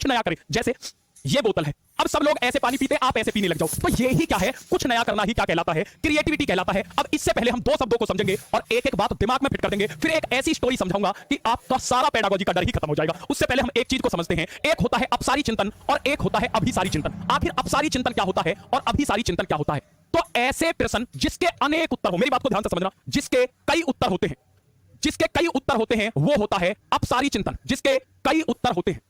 कुछ नया करें। जैसे ये बोतल है, अब सब लोग ऐसे पानी पीते हैं, आप ऐसे पीने लग जाओ, तो ये ही क्या है, कुछ नया करना ही क्या कहलाता है, क्रिएटिविटी कहलाता है। अब इससे पहले हम दो शब्दों को समझेंगे और एक एक बात दिमाग में फिट कर देंगे, फिर एक ऐसी स्टोरी समझाऊंगा कि आपका सारा पेडागोजी का डर ही खत्म हो जाएगा। उससे पहले हम एक चीज को समझते हैं, एक होता है अपसारी चिंतन और एक होता है अभिसारी चिंतन। आखिर अपसारी चिंतन क्या होता है और अभिसारी चिंतन क्या होता है? तो ऐसे प्रश्न जिसके अनेक उत्तर हो, मेरी बात को ध्यान से समझना, जिसके कई उत्तर होते हैं, जिसके कई उत्तर होते हैं वो होता है अपसारी चिंतन। जिसके कई उत्तर होते हैं,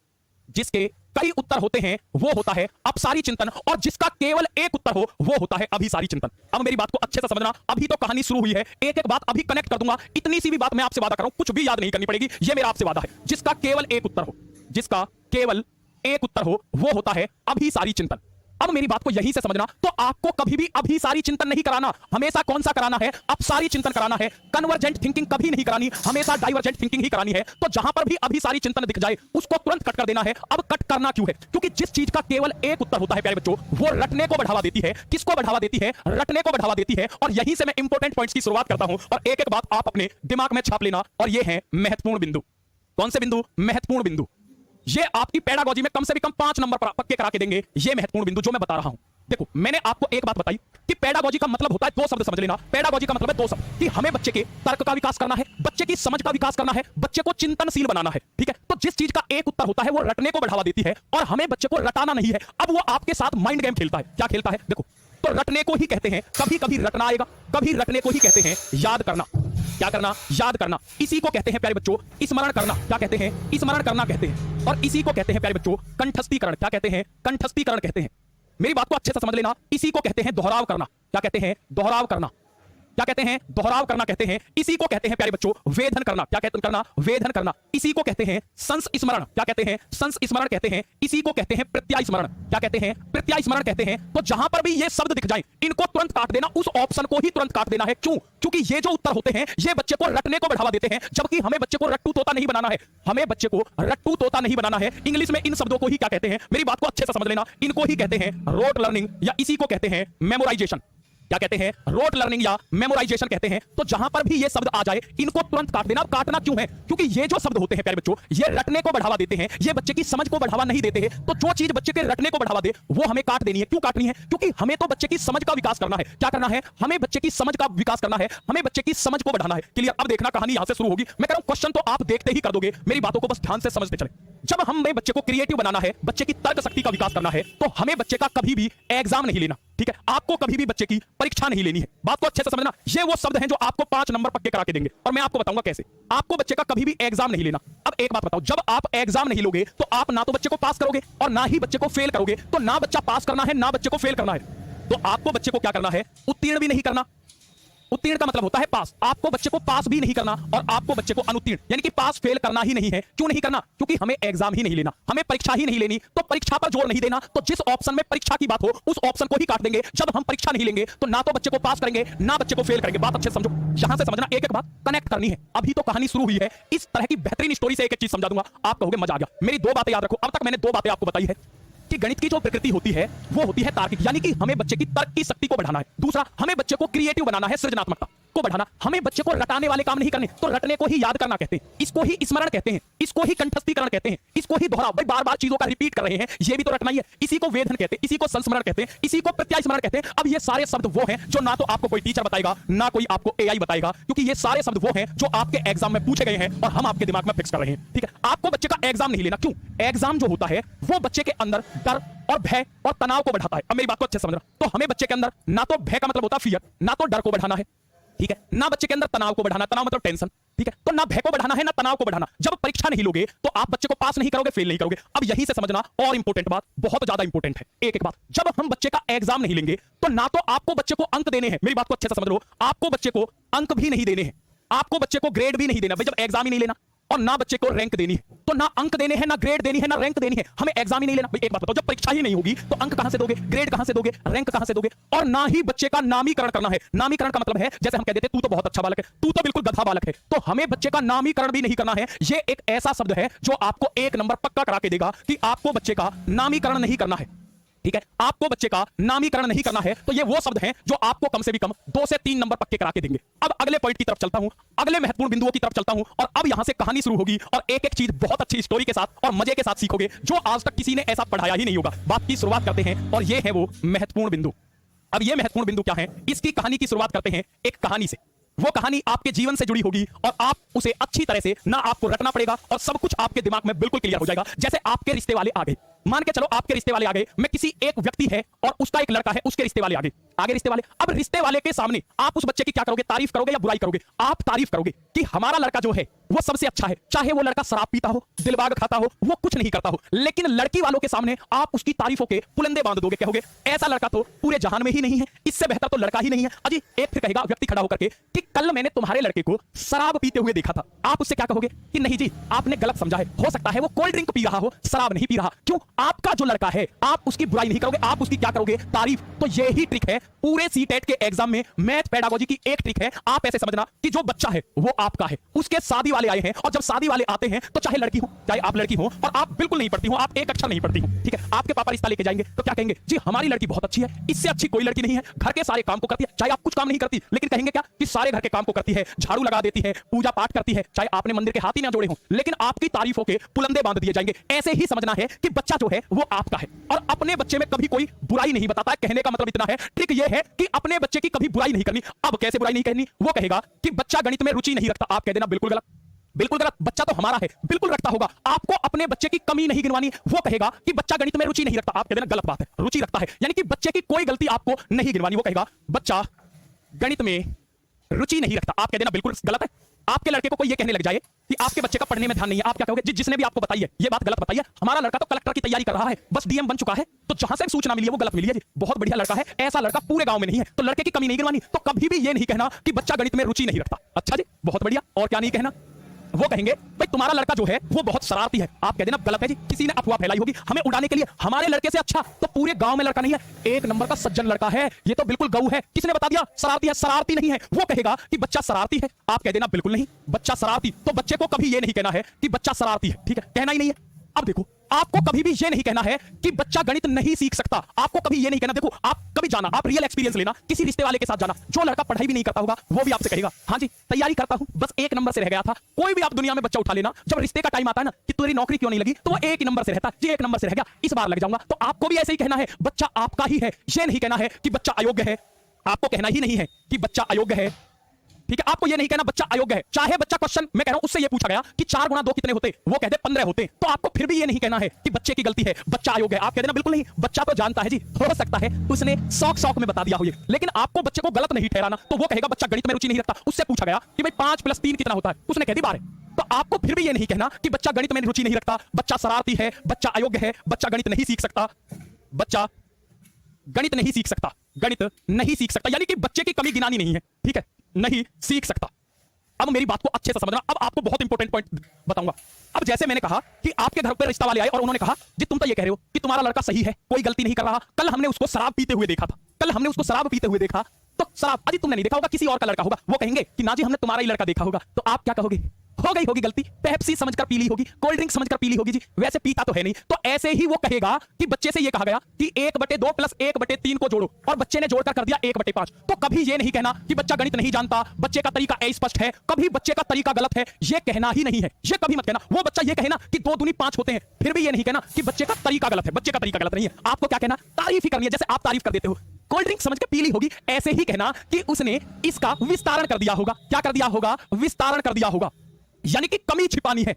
जिसके कई उत्तर होते हैं वो होता है अपसारी चिंतन, और जिसका केवल एक उत्तर हो वो होता है अभिसारी चिंतन। अब मेरी बात को अच्छे से समझना, अभी तो कहानी शुरू हुई है, एक एक बात अभी कनेक्ट कर दूंगा। इतनी सी भी बात मैं आपसे वादा कर रहा हूं, कुछ भी याद नहीं करनी पड़ेगी, ये मेरा आपसे वादा है। जिसका केवल एक उत्तर हो, जिसका केवल एक उत्तर हो वो होता है अभिसारी चिंतन। अब मेरी बात को यहीं से समझना, तो आपको कभी भी अभिसारी चिंतन नहीं कराना, हमेशा कौन सा कराना है, अपसारी चिंतन कराना है। कन्वर्जेंट थिंकिंग कभी नहीं करानी, हमेशा डाइवर्जेंट थिंकिंग ही करानी है। तो जहां पर भी अभिसारी चिंतन दिख जाए उसको तुरंत कट कर देना है। अब कट करना क्यों है? क्योंकि जिस चीज का केवल एक उत्तर होता है प्यारे बच्चों, वो रटने को बढ़ावा देती है। किसको बढ़ावा देती है? रटने को बढ़ावा देती है। और यहीं से मैं इंपॉर्टेंट पॉइंट्स की शुरुआत करता हूं और एक एक बात आप अपने दिमाग में छाप लेना, और ये है महत्वपूर्ण बिंदु। कौन से बिंदु? महत्वपूर्ण बिंदु। ये आपकी पेडागोजी में कम से भी कम 5 नंबर पर पक्के करा के देंगे, ये महत्वपूर्ण बिंदु जो मैं बता रहा हूं। देखो, मैंने आपको एक बात बताई कि पेडागोजी का मतलब होता है, दो शब्द समझ लेना, पेडागोजी का मतलब है दो शब्द, कि हमें बच्चे के तर्क का विकास करना है, बच्चे की समझ का विकास करना है, बच्चे को चिंतनशील बनाना है। ठीक है, तो जिस चीज का एक उत्तर होता है वो रटने को बढ़ावा देती है, और हमें बच्चे को रटाना नहीं है। अब वो आपके साथ माइंड गेम खेलता है। क्या खेलता है? देखो, तो रटने को ही कहते हैं, कभी कभी रटना आएगा, कभी रटने को ही कहते हैं याद करना। क्या करना? याद करना। इसी को कहते हैं प्यारे बच्चों स्मरण करना। क्या कहते हैं? स्मरण करना कहते हैं। और इसी को कहते हैं प्यारे बच्चों कंठस्थीकरण। क्या कहते हैं? कंठस्थीकरण कहते हैं। मेरी बात को अच्छे से समझ लेना, इसी को कहते हैं दोहराव करना। क्या कहते हैं? दोहराव करना। क्या कहते हैं? दोहराव करना कहते हैं। इसी को कहते हैं प्यारे बच्चों वेधन करना। क्या कहते हैं? करना, वेधन करना। इसी को कहते हैं संस्मरण। क्या कहते हैं? संस्मरण कहते हैं। इसी को कहते हैं प्रत्यास्मरण। क्या कहते हैं? प्रत्यास्मरण कहते हैं। तो जहां पर भी ये शब्द दिख जाए इनको तुरंत काट देना, उस ऑप्शन को ही तुरंत काट देना है। क्यों? क्योंकि ये जो उत्तर होते हैं ये बच्चे को रटने को बढ़ावा देते हैं, जबकि हमें बच्चे को रट्टू तोता नहीं बनाना है। हमें बच्चे को रट्टू तोता नहीं बनाना है। इंग्लिश में इन शब्दों को ही क्या कहते हैं? मेरी बात को अच्छे से समझ लेना, इनको ही कहते हैं रोट लर्निंग, या इसी को कहते हैं मेमोराइजेशन। क्या कहते हैं? रोट लर्निंग या मेमोराइजेशन कहते हैं। तो जहां पर भी ये शब्द आ जाए इनको तुरंत काट देना। काटना क्यों है? क्योंकि ये जो शब्द होते हैं प्यारे बच्चों ये रटने को बढ़ावा देते हैं, ये बच्चे की समझ को बढ़ावा नहीं देते हैं। तो जो चीज बच्चे के रटने को बढ़ावा दे वो हमें काट देनी है। क्यों काटनी है? क्योंकि हमें तो बच्चे की समझ का विकास करना है। क्या करना है? हमें बच्चे की समझ का विकास करना है, हमें बच्चे की समझ को बढ़ाना है। क्लियर? अब देखना कहानी यहां से शुरू होगी। मैं कह रहा हूं क्वेश्चन तो आप देखते ही कर दोगे, मेरी बातों को बस ध्यान से समझते चले। जब हमें बच्चे को क्रिएटिव बनाना है, बच्चे की तर्क शक्ति का विकास करना है, तो हमें बच्चे का कभी भी एग्जाम नहीं लेना। ठीक है, आपको कभी भी बच्चे की परीक्षा नहीं लेनी है। बात को अच्छे से समझना, ये वो शब्द हैं जो आपको 5 नंबर पक्के करा के देंगे, और मैं आपको बताऊंगा कैसे। आपको बच्चे का कभी भी एग्जाम नहीं लेना। अब एक बात बताओ, जब आप एग्जाम नहीं लोगे तो आप ना तो बच्चे को पास करोगे और ना ही बच्चे को फेल करोगे। तो ना बच्चा पास करना है ना बच्चे को फेल करना है। तो आपको बच्चे को क्या करना है? उत्तीर्ण भी नहीं करना। उत्तीर्ण का मतलब होता है पास। आपको बच्चे को पास भी नहीं करना और आपको बच्चे को अनुत्तीर्ण यानी कि पास फेल करना ही नहीं है। क्यों नहीं करना? क्योंकि हमें एग्जाम ही नहीं लेना, हमें परीक्षा ही नहीं लेनी, तो परीक्षा पर जोर नहीं देना। तो जिस ऑप्शन में परीक्षा की बात हो उस ऑप्शन को ही काट देंगे। जब हम परीक्षा नहीं लेंगे तो ना तो बच्चे को पास करेंगे ना बच्चे को फेल करेंगे। बात अच्छे से समझो, यहां से समझना, एक एक बात कनेक्ट करनी है। अभी तो कहानी शुरू हुई है, इस तरह की बेहतरीन स्टोरी से एक एक चीज समझा दूंगा, आप कहोगे मजा आ गया। मेरी 2 बातें याद रखो। अब तक मैंने 2 बातें आपको बताई है कि गणित की जो प्रकृति होती है वो होती है तार्किक, यानी कि हमें बच्चे की तर्क की शक्ति को बढ़ाना है। दूसरा, हमें बच्चे को क्रिएटिव बनाना है, सृजनात्मकता को बढ़ाना। हमें बच्चे को रटाने वाले काम नहीं करने, तो रटने को ही याद करना कहते हैं, इसको ही स्मरण कहते हैं, इसको ही कंठस्थीकरण कहते हैं, इसको ही दोहराव। भाई बार बार चीजों का रिपीट कर रहे हैं, ये भी तो रटना ही है। इसी को वेधन कहते हैं, इसी को संस्मरण कहते हैं, इसी को प्रत्यास्मरण कहते हैं। अब ये सारे शब्द वो हैं जो ना तो आपको कोई टीचर बताएगा ना कोई आपको एआई बताएगा, क्योंकि ये सारे शब्द वो हैं जो आपके एग्जाम में पूछे गए हैं और हम आपके दिमाग में फिक्स कर रहे हैं। ठीक है, आपको बच्चे का एग्जाम नहीं लेना। क्यों? एग्जाम जो होता है वो बच्चे के अंदर डर और भय और तनाव को बढ़ाता है। अब मेरी बात को अच्छे से समझना, तो हमें बच्चे के अंदर ना तो भय का मतलब होता है फियर, ना तो डर को बढ़ाना है। ठीक है, ना बच्चे के अंदर तनाव को बढ़ाना, तनाव मतलब टेंशन। ठीक है, तो ना भय को बढ़ाना है ना तनाव को बढ़ाना। जब परीक्षा नहीं लोगे तो आप बच्चे को पास नहीं करोगे, फेल नहीं करोगे। अब यहीं से समझना और इंपॉर्टेंट बात, बहुत ज्यादा इंपॉर्टेंट है। एक एक बात, जब हम बच्चे का एग्जाम नहीं लेंगे तो ना तो आपको बच्चे को अंक देने हैं, मेरी बात को अच्छे से समझ लो, आपको बच्चे को अंक भी नहीं देने हैं, आपको बच्चे को ग्रेड भी नहीं देना। भाई जब एग्जाम ही नहीं लेना और ना बच्चे को रैंक देनी है, तो ना अंक देने हैं, ना ग्रेड देनी है, ना रैंक देनी है, हमें एग्जाम ही नहीं लेना। भाई एक बात बताओ, जब परीक्षा ही नहीं होगी तो अंक कहां से दोगे, ग्रेड कहां से दोगे, रैंक कहां से दोगे? और ना ही बच्चे का नामीकरण करना है। नामीकरण का मतलब है जैसे हम कह देते तू तो बहुत अच्छा बालक है, तू तो बिल्कुल गधा बालक है, तो हमें बच्चे का नामीकरण भी नहीं करना है। यह एक ऐसा शब्द है जो आपको 1 नंबर पक्का करा के देगा कि आपको बच्चे का नामीकरण नहीं करना है। ठीक है, आपको बच्चे का नामीकरण नहीं करना है तो ये वो शब्द हैं जो आपको कम से भी कम 2 से 3 नंबर पक्के करा के देंगे। अब अगले पॉइंट की तरफ चलता हूं, अगले महत्वपूर्ण बिंदुओं की तरफ चलता हूं और अब यहां से कहानी शुरू होगी और एक एक चीज बहुत अच्छी स्टोरी के साथ और मजे के साथ सीखोगे जो आज तक किसी ने ऐसा पढ़ाया ही नहीं होगा। बात की शुरुआत करते हैं और ये है वो महत्वपूर्ण बिंदु। अब ये महत्वपूर्ण बिंदु क्या है, इसकी कहानी की शुरुआत करते हैं एक कहानी से। वो कहानी आपके जीवन से जुड़ी होगी और आप उसे अच्छी तरह से ना आपको रटना पड़ेगा और सब कुछ आपके दिमाग में बिल्कुल क्लियर हो जाएगा। जैसे आपके रिश्ते वाले आ गए, मान के चलो आपके रिश्ते वाले आ गए, मैं किसी एक व्यक्ति है और उसका एक लड़का है, उसके रिश्ते वाले आगे आगे रिश्ते वाले। अब रिश्ते वाले के सामने आप उस बच्चे की क्या करोगे, तारीफ करोगे या बुराई करोगे? आप तारीफ करोगे कि हमारा लड़का जो है वो सबसे अच्छा है, चाहे वो लड़का शराब पीता हो, दिलबाग खाता हो, वो कुछ नहीं करता हो, लेकिन लड़की वालों के सामने आप उसकी तारीफों के पुलंदे बांध दोगे, कहोगे ऐसा लड़का तो पूरे जहान में ही नहीं है, इससे बेहतर तो लड़का ही नहीं है। अजी एक फिर कहेगा व्यक्ति खड़ा होकर के कि कल मैंने तुम्हारे लड़के को शराब पीते हुए देखा था। आप उससे क्या कहोगे कि नहीं जी आपने गलत समझा है, हो सकता है वो कोल्ड ड्रिंक पी रहा हो, शराब नहीं पी रहा। क्यों? आपका जो लड़का है आप उसकी बुराई नहीं करोगे, आप उसकी क्या करोगे, तारीफ। तो यही ट्रिक है पूरे सीटेट के एग्जाम में, मैथ पेडागोजी की एक ट्रिक है। आप ऐसे समझना कि जो बच्चा है वो आपका है, उसके शादी वाले आए हैं और जब शादी वाले आते हैं तो चाहे लड़की हो चाहे आप लड़की हो और आप बिल्कुल नहीं पढ़ती हो, आप एक अक्षर नहीं पढ़ती हो, ठीक है, आपके पापा रिश्ता लेके जाएंगे तो क्या कहेंगे, जी हमारी लड़की बहुत अच्छी है, इससे अच्छी कोई लड़की नहीं है, घर के सारे काम को करती है, चाहे आप कुछ काम नहीं करती लेकिन कहेंगे क्या कि सारे घर के काम को करती है, झाड़ू लगा देती है, पूजा पाठ करती है, चाहे आपने मंदिर के हाथ ही ना जोड़े हो, लेकिन आपकी तारीफों के पुलंदे बांध दिए जाएंगे। ऐसे ही समझना है कि बच्चा जो है वो आपका है और अपने बच्चे में कभी कोई बुराई नहीं बताता है। कहने का मतलब इतना है, ट्रिक ये है कि अपने बच्चे की कभी बुराई नहीं करनी। अब कैसे बुराई नहीं करनी? वो कहेगा कि बच्चा गणित में रुचि नहीं रखता, आप कह देना बिल्कुल गलत, बिल्कुल गलत, बच्चा तो हमारा है, बिल्कुल रखता होगा। आपको अपने बच्चे की कमी नहीं गिनवानी। वो कहेगा कि बच्चा गणित में रुचि नहीं रखता, आप कह देना गलत बात है, रुचि रखता है, यानी कि बच्चे की कोई गलती आपको नहीं गिनवानी। वो कहेगा बच्चा गणित में रुचि नहीं रखता, आप कह देना बिल्कुल गलत है। आपके लड़के को कोई ये कहने लग जाए कि आपके बच्चे का पढ़ने में ध्यान नहीं है, आप क्या कहोगे, जिसने भी आपको बताई है ये बात गलत बताई है, हमारा लड़का तो कलेक्टर की तैयारी कर रहा है, बस डीएम बन चुका है, तो जहां से सूचना मिली है वो गलत मिली है जी, बहुत बढ़िया लड़का है, ऐसा लड़का पूरे गांव में नहीं है, तो लड़के की कमी नहीं गिनवानी। तो कभी भी ये नहीं कहना कि बच्चा गणित में रुचि नहीं रखता। अच्छा जी बहुत बढ़िया, और क्या नहीं कहना? वो कहेंगे भाई तुम्हारा लड़का जो है वो बहुत शरारती है, आप कह देना गलत है जी, किसी ने अफवाह फैलाई होगी हमें उड़ाने के लिए, हमारे लड़के से अच्छा तो पूरे गांव में लड़का नहीं है, एक नंबर का सज्जन लड़का है, ये तो बिल्कुल गऊ है, किसने बता दिया शरारती है, शरारती नहीं है। वो कहेगा कि बच्चा शरारती है, आप कह देना बिल्कुल नहीं, बच्चा शरारती। तो बच्चे को कभी ये नहीं कहना है कि बच्चा शरारती है, ठीक है, कहना ही नहीं है। अब देखो आपको कभी भी ये नहीं कहना है कि बच्चा गणित नहीं सीख सकता, आपको कभी ये नहीं कहना। देखो आप कभी जाना, आप रियल एक्सपीरियंस लेना, किसी रिश्ते वाले के साथ जाना, जो लड़का पढ़ाई भी नहीं करता होगा वो भी आपसे कहेगा हाँ जी तैयारी करता हूं, बस एक नंबर से रह गया था। कोई भी आप दुनिया में बच्चा उठा लेना, जब रिश्ते का टाइम आता है ना कि तेरी नौकरी क्यों नहीं लगी, तो वो एक ही नंबर से रहता है, जी एक नंबर से रह गया, इस बार लग जाऊंगा। तो आपको भी ऐसे ही कहना है बच्चा आपका ही है, ये नहीं कहना है कि बच्चा अयोग्य है, आपको कहना ही नहीं है कि बच्चा अयोग्य है, ठीक है, आपको ये नहीं कहना बच्चा अयोग्य है। चाहे बच्चा क्वेश्चन मैं कह रहा हूं उससे ये पूछा गया कि 4 गुणा 2 कितने होते, वो कहते 15 होते, तो आपको फिर भी ये नहीं कहना है कि बच्चे की गलती है, बच्चा अयोग्य है, आप कह देना बिल्कुल नहीं, बच्चा तो जानता है जी, हो सकता है उसने शौक में बता दिया हो ये, लेकिन आपको बच्चे को गलत नहीं ठहराना। तो वो कहेगा बच्चा गणित में रुचि नहीं रखता, उससे पूछा गया कि भाई 5 + 3 कितना होता है, उसने कह दी 12, तो आपको फिर भी ये नहीं कहना कि बच्चा गणित में रुचि नहीं रखता, बच्चा शरारती है, बच्चा अयोग्य है, बच्चा गणित नहीं सीख सकता, बच्चा गणित नहीं सीख सकता, गणित नहीं सीख सकता, यानी कि बच्चे की कमी गिनानी नहीं है, ठीक है, नहीं सीख सकता। अब मेरी बात को अच्छे से समझना, अब आपको बहुत इंपॉर्टेंट पॉइंट बताऊंगा। अब जैसे मैंने कहा कि आपके घर पर रिश्ता वाले आए और उन्होंने कहा जी तुम तो ये कह रहे हो कि तुम्हारा लड़का सही है, कोई गलती नहीं कर रहा, कल हमने उसको शराब पीते हुए देखा था, कल हमने उसको शराब पीते हुए देखा, तो शराब अजी तुमने नहीं देखा होगा, किसी और का लड़का होगा। वो कहेंगे कि ना जी हमने तुम्हारा ही लड़का देखा होगा, तो आप क्या कहोगे, हो गई होगी गलती, पेप्सी समझकर पी ली होगी, कोल्ड ड्रिंक समझकर पी ली होगी जी, वैसे पीता तो है नहीं। तो ऐसे ही वो कहेगा कि बच्चे से ये कहा गया कि 1/2 + 1/3 को जोड़ो, और बच्चे ने जोड़कर कर दिया 1/5, तो कभी ये नहीं कहना कि बच्चा गणित नहीं जानता, बच्चे का तरीका अस्पष्ट है, कभी बच्चे का तरीका गलत है, ये कहना ही नहीं है, ये कभी मत कहना। वो बच्चा ये कहना कि 2 दूनी 5 होते हैं, फिर भी ये नहीं कहना कि बच्चे का तरीका गलत है, बच्चे का तरीका गलत नहीं है। आपको क्या कहना, तारीफ ही करनी है, जैसे आप तारीफ कर देते हो, कोल्ड ड्रिंक समझ के पी ली होगी, ऐसे ही कहना कि उसने इसका विस्तारण कर दिया होगा। क्या कर दिया होगा, विस्तारण कर दिया होगा, यानी कि कमी छिपानी है।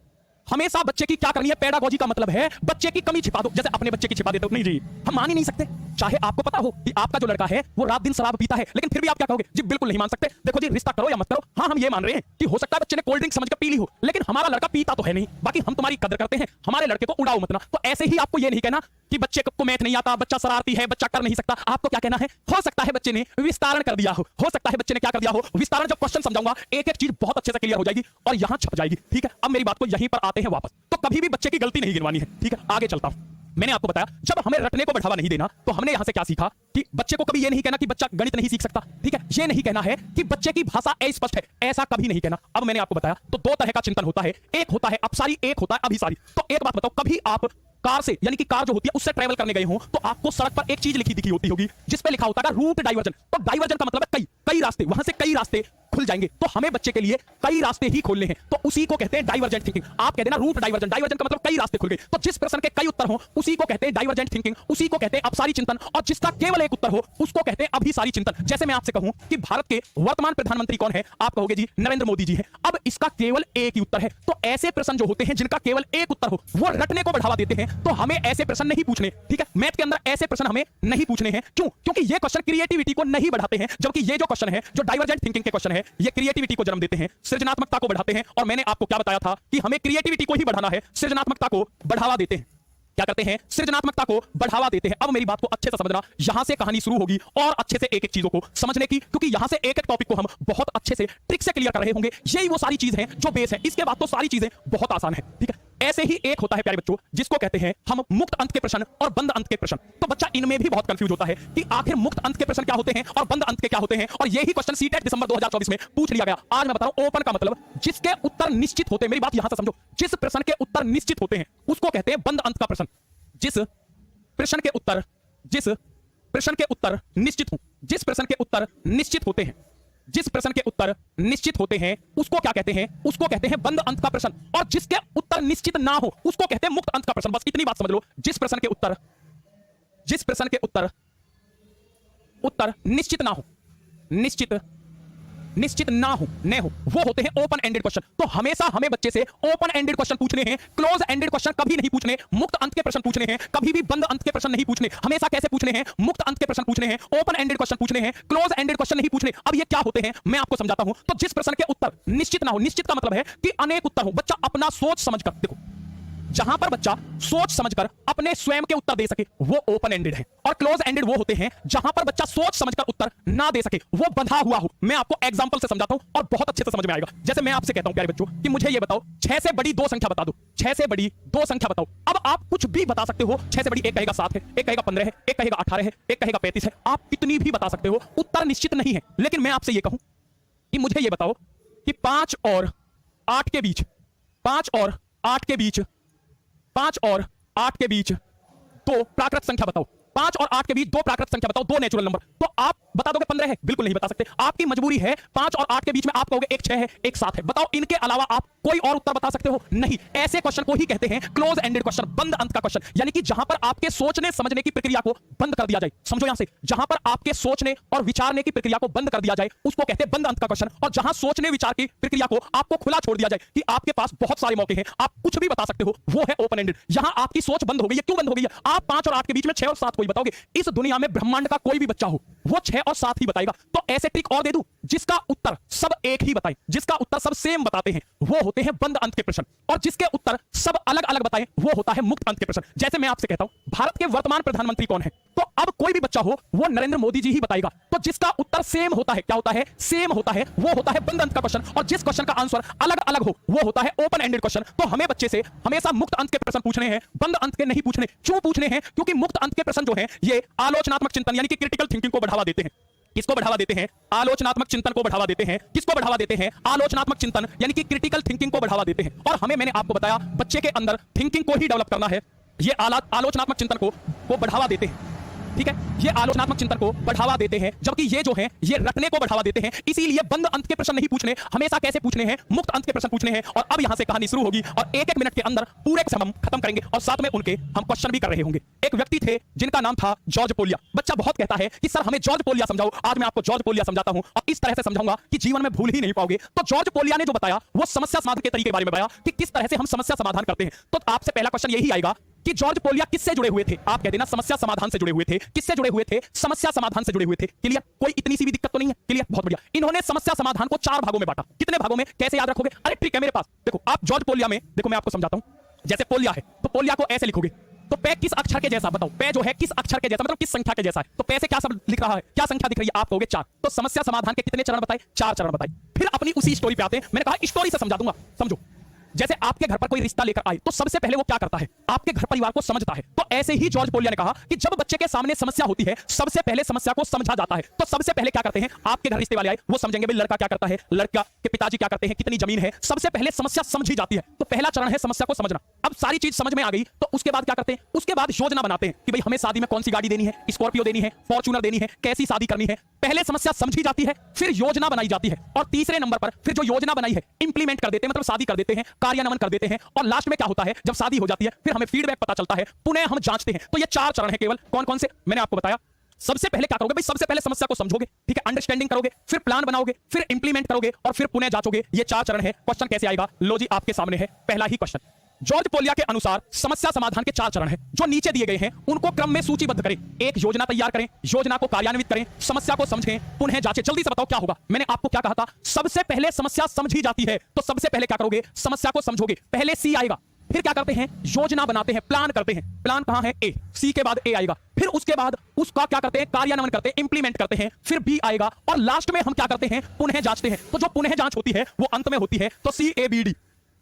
हमेशा बच्चे की क्या करनी है, पेडागोजी का मतलब है बच्चे की कमी छिपा दो, जैसे अपने बच्चे की छिपा देते हो। नहीं जी हम मान ही नहीं सकते, चाहे आपको पता हो कि आपका जो लड़का है वो रात दिन शराब पीता है, लेकिन फिर भी आप क्या कहोगे, जी बिल्कुल नहीं मान सकते। देखो जी रिश्ता करो या मत करो, हाँ हम ये मान रहे हैं कि हो सकता है बच्चे ने कोल्ड ड्रिंक समझकर पी ली हो, लेकिन हमारा लड़का पीता तो है नहीं, बाकी हम तुम्हारी कदर करते हैं, हमारे लड़के को उड़ाओ मत ना। तो ऐसे ही आपको ये नहीं कहना कि बच्चे को मैथ नहीं आता, बच्चा शरारती है, बच्चा कर नहीं सकता। आपको क्या कहना है, हो सकता है बच्चे ने विस्तारण कर दिया हो सकता है बच्चे ने क्या कर दिया हो, विस्तारण। जब क्वेश्चन समझाऊंगा एक एक चीज बहुत अच्छे से क्लियर हो जाएगी और यहां छप जाएगी, ठीक है। अब मेरी बात को यहीं पर आते हैं वापस, तो कभी भी बच्चे की गलती नहीं गिनवानी है, ठीक है। आगे चलता हूं, मैंने आपको बताया जब हमें रटने को बढ़ावा नहीं देना, तो हमने यहां से क्या सीखा कि बच्चे को कभी यह नहीं कहना कि बच्चा गणित नहीं सीख सकता, ठीक है। यह नहीं कहना है कि बच्चे की भाषा अस्पष्ट है, ऐसा कभी नहीं कहना। अब मैंने आपको बताया तो 2 तरह का चिंतन होता है, एक होता है अपसारी, एक होता है अभिसारी। तो एक बात बताओ, कभी आप कार से, यानी कि कार जो होती है उससे ट्रेवल करने गए हो, तो आपको सड़क पर एक चीज लिखी दिखी होती होगी जिस पे लिखा होता है रूट डाइवर्जन। तो डाइवर्जन का मतलब है कई कई रास्ते, वहां से कई रास्ते खुल जाएंगे। तो हमें बच्चे के लिए कई रास्ते ही खोलने हैं, तो उसी को कहते हैं डाइवर्जेंट थिंकिंग। आप कहते हैं ना रूट डाइवर्जन, डाइवर्जन का मतलब कई रास्ते खुल गए। तो जिस प्रश्न के कई उत्तर हो उसी को कहते हैं डाइवर्जेंट थिंकिंग, उसी को कहते हैं अपसारी चिंतन। और जिसका केवल एक उत्तर हो उसको कहते हैं अभिसारी चिंतन। जैसे मैं आपसे कहूं कि भारत के वर्तमान प्रधानमंत्री कौन है, आप कहोगे जी नरेंद्र मोदी जी है। अब इसका केवल एक ही उत्तर है। तो ऐसे प्रश्न जो होते हैं जिनका केवल एक उत्तर हो वो रटने को बढ़ावा देते हैं। तो हमें ऐसे प्रश्न नहीं पूछने, ठीक है। मैथ के अंदर ऐसे प्रश्न हमें नहीं पूछने हैं। क्यों? क्योंकि ये क्वेश्चन क्रिएटिविटी को नहीं बढ़ाते हैं, जबकि ये जो क्वेश्चन है, जो डाइवर्जेंट थिंकिंग के क्वेश्चन है, ये क्रिएटिविटी को जन्म देते हैं, सृजनात्मकता को बढ़ाते हैं। और मैंने आपको क्या बताया था कि हमें क्रिएटिविटी को ही बढ़ाना है, सृजनात्मकता को बढ़ावा देते हैं। क्या करते हैं? सृजनात्मकता को बढ़ावा देते हैं। अब मेरी बात को अच्छे से समझना, यहां से कहानी शुरू होगी और अच्छे से एक एक चीजों को समझने की, क्योंकि यहां से एक एक टॉपिक को हम बहुत अच्छे से ट्रिक से क्लियर कर रहे होंगे। यही वो सारी चीज है जो बेस है, इसके बाद तो सारी चीजें बहुत आसान है, ठीक है। ऐसे ही एक होता है प्यारे बच्चों जिसको कहते हैं हम मुक्त अंत के प्रश्न और बंद अंत के प्रश्न। तो बच्चा इनमें भी बहुत कंफ्यूज होता है कि आखिर मुक्त अंत के प्रश्न क्या होते हैं और बंद अंत के क्या होते हैं। और यही क्वेश्चन सीटेट दिसंबर 2024 में पूछ लिया गया। आज मैं बता रहा हूं ओपन का मतलब जिसके उत्तर निश्चित होते हैं। मेरी बात यहां से समझो, जिस प्रश्न के उत्तर निश्चित होते हैं उसको कहते हैं बंद अंत का प्रश्न। जिस प्रश्न के उत्तर निश्चित हो, जिस प्रश्न के उत्तर निश्चित होते हैं, जिस प्रश्न के उत्तर निश्चित होते हैं उसको क्या कहते हैं? उसको कहते हैं बंद अंत का प्रश्न। और जिसके उत्तर निश्चित ना हो उसको कहते हैं मुक्त अंत का प्रश्न। बस इतनी बात समझ लो। जिस प्रश्न के उत्तर निश्चित ना हो, निश्चित ना हो, वो होते हैं ओपन एंडेड क्वेश्चन। तो हमेशा हमें बच्चे से ओपन एंडेड क्वेश्चन पूछने हैं, क्लोज एंडेड क्वेश्चन कभी नहीं पूछने। मुक्त अंत के प्रश्न पूछने हैं, कभी भी बंद अंत के प्रश्न नहीं पूछने। हमेशा कैसे पूछने हैं? मुक्त अंत के प्रश्न पूछने हैं, ओपन एंडेड क्वेश्चन पूछने हैं, क्लोज एंडेड क्वेश्चन नहीं पूछने। अब ये क्या होते हैं मैं आपको समझाता हूं। तो जिस प्रश्न के उत्तर निश्चित ना हो, निश्चित का मतलब है कि अनेक उत्तर हो। बच्चा अपना सोच समझकर, देखो जहां पर बच्चा सोच समझकर अपने स्वयं के उत्तर दे सके वो ओपन एंडेड है। और क्लोज एंडेड वो होते हैं जहां पर बच्चा सोच समझकर उत्तर ना दे सके, वो बंधा हुआ हो। मैं आपको एग्जांपल से समझाता हूं और बहुत अच्छे से समझ में आएगा। जैसे मैं आपसे कहता हूं प्यारे बच्चों कि मुझे ये बताओ 6 से बड़ी 2 संख्या बता दो, 6 से बड़ी 2 संख्या बताओ। अब आप कुछ भी बता सकते हो। 6 से बड़ी एक कहेगा 7 है, एक कहेगा 15 है, एक कहेगा 18 है, एक कहेगा 35 है। आप कितनी भी बता सकते हो, उत्तर निश्चित नहीं है। लेकिन मैं आपसे ये कहूं कि मुझे ये बताओ कि 5 और 8 के बीच, 5 और 8 के बीच, 5 और 8 के बीच 2 प्राकृत संख्या बताओ। 5 और 8 के बीच 2 प्राकृत संख्या बताओ, 2 नेचुरल नंबर। तो आप बता दोगे 15 है? बिल्कुल नहीं बता सकते। आपकी मजबूरी है 5 और 8 के बीच में आप कहोगे एक 6 है, एक 7 है। बताओ इनके अलावा आप कोई और उत्तर बता सकते हो? नहीं। ऐसे क्वेश्चन को ही कहते हैं क्लोज एंडेड क्वेश्चन, बंद अंत का क्वेश्चन। यानी कि जहां पर आपके सोचने समझने की प्रक्रिया को बंद कर दिया जाए। समझो यहां से, जहां पर आपके सोचने और विचारने की प्रक्रिया को बंद कर दिया जाए उसको कहते हैं बंद अंत का क्वेश्चन। और जहां सोचने विचार की प्रक्रिया को आपको खुला छोड़ दिया जाए कि आपके पास बहुत सारे मौके हैं, आप कुछ भी बता सकते हो, वो है ओपन एंडेड। यहां आपकी सोच बंद हो गई है। क्यों बंद हो गई है? आप 5 और 8 के बीच में 6 और 7 कोई बताओगे। इस दुनिया में ब्रह्मांड का कोई भी बच्चा हो वो 6 और 7 ही बताएगा। तो ऐसे ट्रिक और दे दूं, जिसका उत्तर सब एक ही बताए, जिसका उत्तर सब सेम बताते हैं, वो होते हैं बंद अंत के प्रश्न। और जिसके उत्तर सब अलग अलग बताएं, वो होता है मुक्त अंत के प्रश्न। जैसे मैं आपसे कहता हूं भारत के वर्तमान प्रधानमंत्री कौन है, तो अब कोई भी बच्चा हो वो नरेंद्र मोदी जी ही बताएगा। तो जिसका उत्तर सेम होता है, क्या होता है? सेम होता है, वो होता है बंद अंत का क्वेश्चन। और जिस क्वेश्चन का आंसर अलग अलग हो वो होता है ओपन एंडेड क्वेश्चन। तो हमें बच्चे से हमेशा मुक्त अंत के प्रश्न पूछने हैं, बंद अंत के नहीं पूछने। क्यों पूछने हैं? क्योंकि मुक्त अंत के प्रश्न जो है ये आलोचनात्मक चिंतन यानी कि क्रिटिकल थिंकिंग को बढ़ावा देते हैं। किसको बढ़ावा देते हैं? आलोचनात्मक चिंतन को बढ़ावा देते हैं। किसको बढ़ावा देते हैं? आलोचनात्मक चिंतन यानी कि क्रिटिकल थिंकिंग को बढ़ावा देते हैं। और हमें, मैंने आपको बताया, बच्चे के अंदर थिंकिंग को ही डेवलप करना है। ये आलोचनात्मक चिंतन को बढ़ावा देते हैं, ठीक है। ये आलोचनात्मक चिंतन को बढ़ावा देते हैं, जबकि ये जो है ये रटने को बढ़ावा देते हैं। इसीलिए बंद अंत के प्रश्न नहीं पूछने, हमेशा कैसे पूछने हैं? मुक्त अंत के प्रश्न पूछने हैं। और अब यहां से कहानी शुरू होगी और एक एक मिनट के अंदर पूरे सम हम खत्म करेंगे और साथ में उनके हम क्वेश्चन भी कर रहे होंगे। एक व्यक्ति थे जिनका नाम था जॉर्ज पोलिया। बच्चा बहुत कहता है कि सर हमें जॉर्ज पोलिया समझाओ। आज मैं आपको जॉर्ज पोलिया समझाता हूं और इस तरह से समझाऊंगा कि जीवन में भूल ही नहीं पाओगे। तो जॉर्ज पोलिया ने जो बताया वो समस्या समाधान के तरीके के बारे में बताया कि किस तरह से हम समस्या समाधान करते हैं। तो आपसे पहला क्वेश्चन यही आएगा कि जॉर्ज पोलिया किससे जुड़े हुए थे? आप कहते हैं ना समस्या समाधान से जुड़े हुए थे। किससे जुड़े हुए थे? समस्या समाधान से जुड़े हुए थे। क्लियर? कोई इतनी सी भी दिक्कत तो नहीं है? क्लियर? बहुत बढ़िया। इन्होंने समस्या समाधान को 4 भागों में बांटा। कितने भागों में? कैसे याद रखोगे? अरे ट्रिक है मेरे पास। देखो आप जॉर्ज पोलिया में, देखो मैं आपको समझाता हूं। जैसे पोलिया है तो पोलिया को ऐसे लिखोगे, तो पे किस अक्षर के जैसा? बताओ पे जो है किस अक्षर के जैसा, मतलब किस संख्या के जैसा है? तो पे से क्या सब लिख रहा है? क्या संख्या दिख रही है? आप कहोगे 4। तो समस्या समाधान के कितने चरण बताए? 4 चरण बताए। फिर अपनी उसी स्टोरी पे आते हैं। मैंने कहा स्टोरी से समझा दूंगा, समझो। जैसे आपके घर पर कोई रिश्ता लेकर आए तो सबसे पहले वो क्या करता है, आपके घर परिवार को समझता है। तो ऐसे ही जॉर्ज पोलिया ने कहा कि जब बच्चे के सामने समस्या होती है सबसे पहले समस्या को समझा जाता है। तो सबसे पहले क्या करते हैं, आपके घर रिश्ते वाले आए वो समझेंगे भाई लड़का क्या करता है, लड़का के पिताजी क्या करते हैं, कितनी जमीन है, सबसे पहले समस्या समझी जाती है। तो पहला चरण है समस्या को समझना। अब सारी चीज समझ में आ गई तो उसके बाद क्या करते हैं, उसके बाद योजना बनाते हैं कि भाई हमें शादी में कौन सी गाड़ी देनी है, स्कॉर्पियो देनी है, फॉर्च्यूनर देनी है, कैसी शादी करनी है। पहले समस्या समझी जाती है, फिर योजना बनाई जाती है, और तीसरे नंबर पर फिर जो योजना बनाई है इंप्लीमेंट कर देते हैं, मतलब शादी कर देते हैं, कार्यान्वयन कर देते हैं। और लास्ट में क्या होता है, जब शादी हो जाती है फिर हमें फीडबैक पता चलता है, पुनः हम जांचते हैं। तो ये 4 चरण है केवल। कौन कौन से मैंने आपको बताया। सबसे पहले क्या करोगे भाई, सबसे पहले समस्या को समझोगे, ठीक है, अंडरस्टैंडिंग करोगे, फिर प्लान बनाओगे, फिर इंप्लीमेंट करोगे और फिर पुनः जांचोगे। ये 4 चरण है। क्वेश्चन कैसे आएगा, लो जी आपके सामने है पहला ही क्वेश्चन। जॉर्ज पोलिया के अनुसार समस्या समाधान के 4 चरण हैं जो नीचे दिए गए हैं, उनको क्रम में सूचीबद्ध करें। एक योजना तैयार करें, योजना को कार्यान्वित करें, समस्या को समझें, पुनः जांचें। जल्दी से बताओ क्या होगा। मैंने आपको क्या कहा था, सबसे पहले समस्या समझी जाती है। तो सबसे पहले क्या करोगे, समस्या को समझोगे, पहले सी आएगा, फिर क्या करते हैं, योजना बनाते हैं, प्लान करते हैं। प्लान कहां है, ए, सी के बाद ए आएगा, फिर उसके बाद उसका क्या करते हैं, कार्यान्वयन करते हैं, इंप्लीमेंट करते हैं, फिर बी आएगा, और लास्ट में हम क्या करते हैं, पुनः जांचते हैं। तो जो पुनः जांच होती है वो अंत में होती है। तो सी ए बी डी,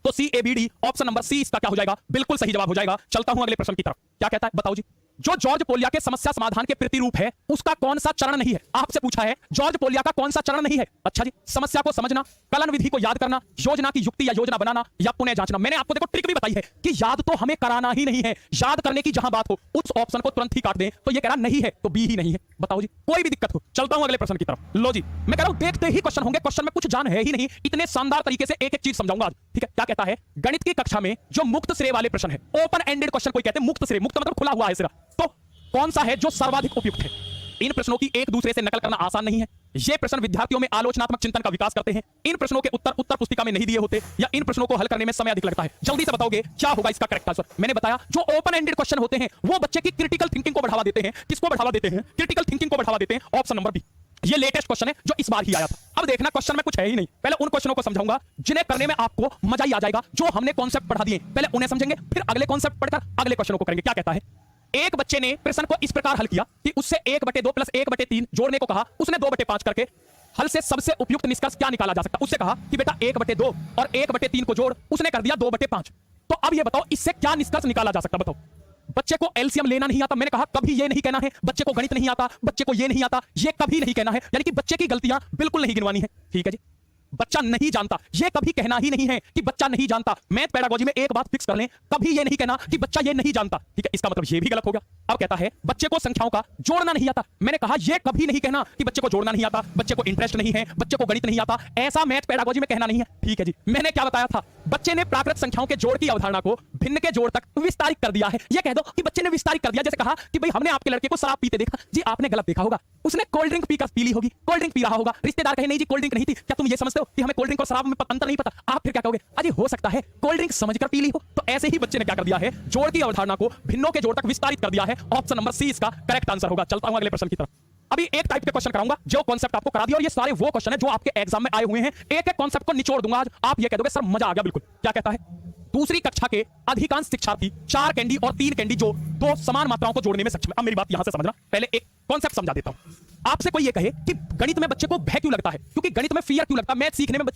तो C A B D option number C इसका क्या हो जाएगा, बिल्कुल सही जवाब हो जाएगा। चलता हूं अगले प्रश्न की तरफ। क्या कहता है बताओ जी। जो जॉर्ज पोलिया के समस्या समाधान के प्रतिरूप है उसका कौन सा चरण नहीं है। आपसे पूछा है जॉर्ज पोलिया का कौन सा चरण नहीं है। अच्छा जी, समस्या को समझना, कलन विधि को याद करना, योजना की युक्ति या योजना बनाना, या पुनः जांचना। मैंने आपको देखो ट्रिक भी बताई है कि याद तो हमें कराना ही नहीं है, याद करने की जहां बात हो उस ऑप्शन को तुरंत ही काट दें। तो ये कह रहा नहीं है तो बी ही नहीं है। बताओ जी, कोई भी दिक्कत हो। चलता हूं अगले प्रश्न की तरफ। लो जी, मैं कह रहा हूं देखते ही क्वेश्चन होंगे, क्वेश्चन में कुछ जान है ही नहीं, इतने शानदार तरीके से एक एक चीज समझाऊंगा आज, ठीक है। क्या कहता है, गणित की कक्षा में जो मुक्त श्रेय वाले प्रश्न है, ओपन एंडेड क्वेश्चन कोई कहते हैं, मुक्त श्रेय, मुक्त मतलब खुला हुआ है सिरा, तो कौन सा है जो सर्वाधिक उपयुक्त है। इन प्रश्नों की एक दूसरे से नकल करना आसान नहीं है। ये प्रश्न विद्यार्थियों में आलोचनात्मक चिंतन का विकास करते हैं। इन प्रश्नों के उत्तर पुस्तिका में नहीं दिए होते, या इन प्रश्नों को हल करने में समय अधिक लगता है। जल्दी से बताओगे क्या होगा इसका करेक्ट आंसर। मैंने बताया जो ओपन एंडेड क्वेश्चन होते हैं वो बच्चे की क्रिटिकल थिंकिंग को बढ़ावा देते हैं। किसको बढ़ावा देते हैं, क्रिटिकल थिंकिंग को बढ़ावा देते हैं। ऑप्शन नंबर बी, ये लेटेस्ट क्वेश्चन है जो इस बार ही आया था। अब देखना क्वेश्चन में कुछ है ही नहीं, पहले उन क्वेश्चनों को समझाऊंगा जिन्हें करने में आपको मजा ही आ जाएगा। जो हमने कॉन्सेप्ट पढ़ा दिए पहले उन्हें समझेंगे, फिर अगले कॉन्सेप्ट पढ़कर अगले क्वेश्चनों को करेंगे। क्या कहता है, एक बच्चे ने प्रश्न को इस प्रकार हल किया कि उससे 1/2 + 1/3 जोड़ने को कहा, उसने 2/5 करके हल से सबसे उपयुक्त निष्कर्ष क्या निकाला जा सकता। उससे कहा कि बेटा 1/2 और 1/3 को जोड़, उसने कर दिया 2/5। तो अब ये बताओ इससे क्या निष्कर्ष निकाला जा सकता। बताओ, बच्चे को एलसीएम लेना नहीं आता। मैंने कहा कभी ये नहीं कहना है बच्चे को गणित नहीं आता, बच्चे को ये नहीं आता, ये कभी नहीं कहना है। यानी कि बच्चे की गलतियां बिल्कुल नहीं गिनवानी है, ठीक है जी। बच्चा नहीं जानता, ये कभी कहना ही नहीं है कि बच्चा नहीं जानता। मैथ पेडागोजी में एक बात फिक्स कर लें, कभी ये नहीं कहना कि बच्चा ये नहीं जानता, ठीक है। इसका मतलब ये भी गलत हो गया। अब कहता है बच्चे को संख्याओं का जोड़ना नहीं आता। मैंने कहा ये कभी नहीं कहना कि बच्चे को जोड़ना नहीं आता, बच्चे को इंटरेस्ट नहीं है, बच्चे को गणित नहीं आता, ऐसा मैथ पेडागोजी में कहना नहीं है, ठीक है जी। मैंने क्या बताया था, बच्चे ने प्राकृत संख्याओं के जोड़ की अवधारणा को भिन्न के जोड़ तक विस्तारित कर दिया है। ये कह दो कि बच्चे ने विस्तारित कर दिया। जैसे कहा कि भाई हमने आपके लड़के को शराब पीते देखा, जी आपने गलत देखा होगा, उसने कोल्ड ड्रिंक पी ली होगी, कोल्ड ड्रिंक पी रहा होगा। रिश्तेदार कहे नहीं जी कोल्ड ड्रिंक नहीं थी, क्या तुम ये समझते हो कि हमें कोल्ड ड्रिंक और शराब में अंतर नहीं पता। आप फिर क्या कहोगे, अजी हो सकता है कोल्ड ड्रिंक समझकर पी ली हो। तो ऐसे ही बच्चे ने क्या कर दिया है, जोड़ की अवधारणा को भिन्नों के जोड़ तक विस्तारित कर दिया है। ऑप्शन नंबर सी इसका करेक्ट आंसर होगा। चलता हूं अगले प्रश्न की तरफ। अभी एक टाइप के क्वेश्चन कराऊंगा जो कॉन्सेप्ट आपको करा दिया, और ये सारे वो क्वेश्चन है जो आपके एग्जाम में आए हुए हैं। एक एक कॉन्सेप्ट को निचोड़ दूंगा आज, आप ये कह दोगे सर मजा आ गया बिल्कुल। क्या कहता है, दूसरी कक्षा के अधिकांश शिक्षार्थी 4 कैंडी और 3 कैंडी जो 2 समान मात्राओं को जोड़ने में सक्षम है। अब मेरी बात यहां से समझना, पहले एक कॉन्सेप्ट समझा देता हूं। आपसे कोई ये कहे कि गणित में बच्चे को भय क्यों लगता है, क्योंकि गणित में फियर क्यों लगता है, मैथ सीखने में बच्चे